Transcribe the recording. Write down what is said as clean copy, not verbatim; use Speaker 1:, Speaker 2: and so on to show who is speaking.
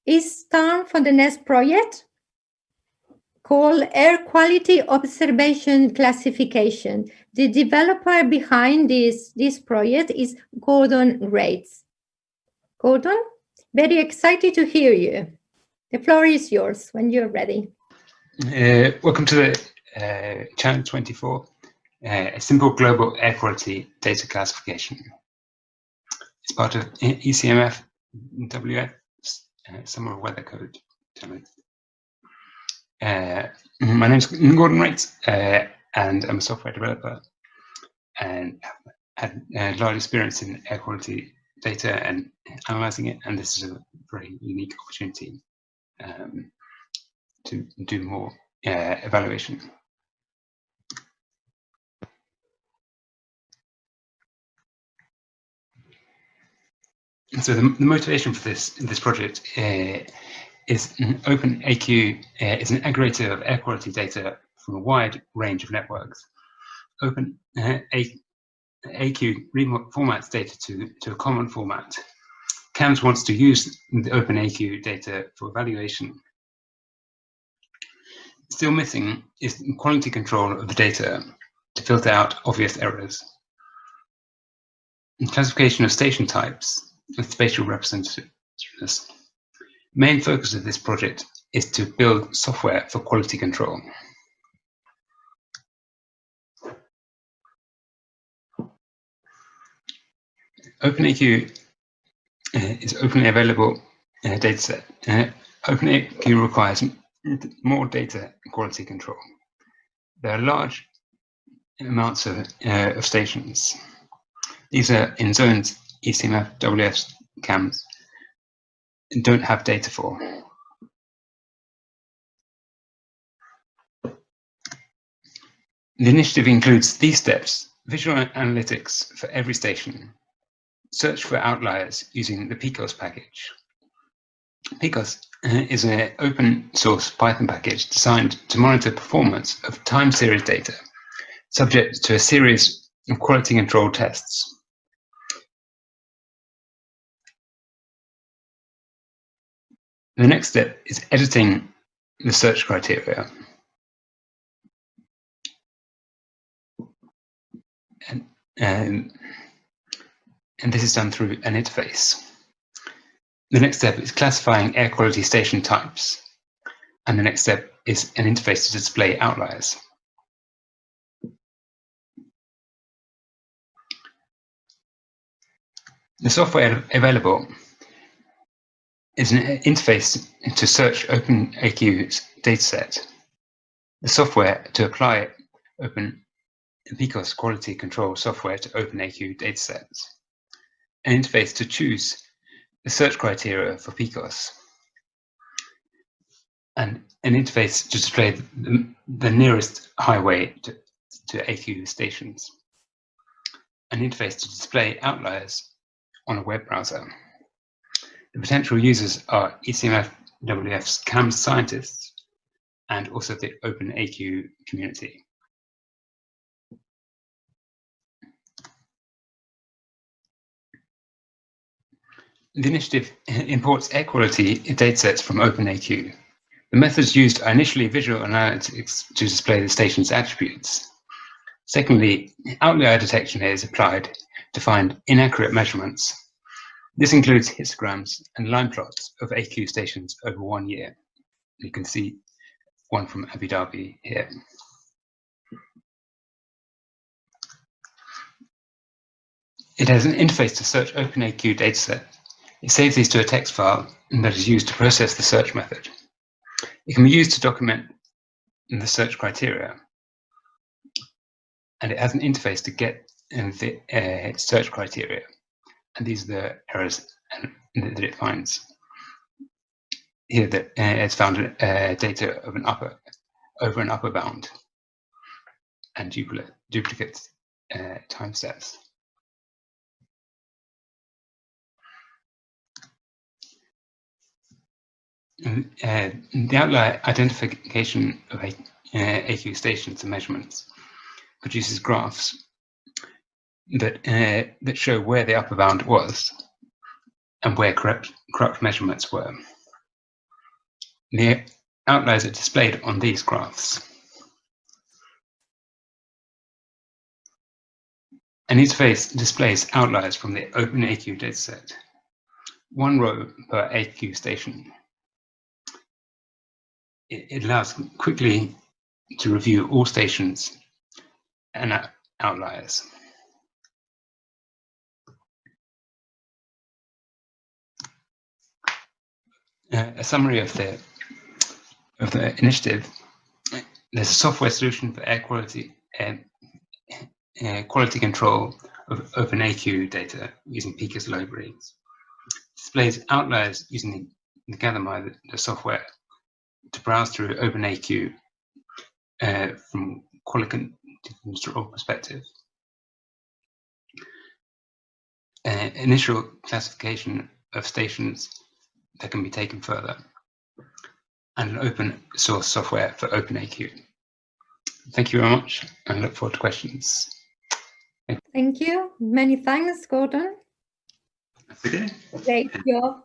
Speaker 1: It's time for the next project called Air Quality Observation Classification. The developer behind this project is Gordon Grates. Gordon, very excited to hear you. The floor is yours when you're ready.
Speaker 2: Welcome to the Challenge 24, a simple global air quality data classification. It's part of ECMWF, Summer Weather Code challenge. My name is Gordon Grates, and I'm a software developer and have had large experience in air quality data and analyzing it, and this is a very unique opportunity to do more evaluation. So the motivation for this project is openAQ is an aggregator of air quality data from a wide range of networks. openAQ reformats data to a common format. CAMS wants to use the openAQ data for evaluation. Still missing is quality control of the data to filter out obvious errors. Classification of station types with spatial representativeness. Main focus of this project is to build software for quality control. openAQ is openly available dataset. openAQ requires more data quality control. There are large amounts of stations. These are in zones ECMWF CAMS don't have data for. The initiative includes these steps: visual analytics for every station, search for outliers using the Picos package. Picos is an open source Python package designed to monitor performance of time series data, subject to a series of quality control tests. The next step is editing the search criteria. And this is done through an interface. The next step is classifying air quality station types. And the next step is an interface to display outliers. The software available is an interface to search openAQ's dataset, the software to apply Picos quality control software to openAQ datasets, an interface to choose the search criteria for Picos, and an interface to display the nearest highway to AQ stations, an interface to display outliers on a web browser. The potential users are ECMWF's CAMS scientists and also the openAQ community. The initiative imports air quality datasets from openAQ. The methods used are initially visual analytics to display the station's attributes. Secondly, outlier detection is applied to find inaccurate measurements. This includes histograms and line plots of AQ stations over 1 year. You can see one from Abu Dhabi here. It has an interface to search openAQ dataset. It saves these to a text file that is used to process the search method. It can be used to document the search criteria. And it has an interface to get the search criteria. And these are the errors that it finds. Here that it's found data of over an upper bound and duplicate time steps. The outlier identification of AQ stations and measurements produces graphs that show where the upper bound was and where corrupt measurements were. The outliers are displayed on these graphs. An interface displays outliers from the openAQ dataset, 1 row per AQ station. It allows quickly to review all stations and outliers. A summary of the initiative: there's a software solution for air quality quality control of openAQ data using Picos libraries. Displays outliers using the Gathermy, the software, to browse through openAQ from quality control perspective. Initial classification of stations that can be taken further, and an open source software for openAQ. Thank you very much, and look forward to questions.
Speaker 1: Thank you. Many thanks, Gordon.
Speaker 2: That's okay.
Speaker 1: Great job.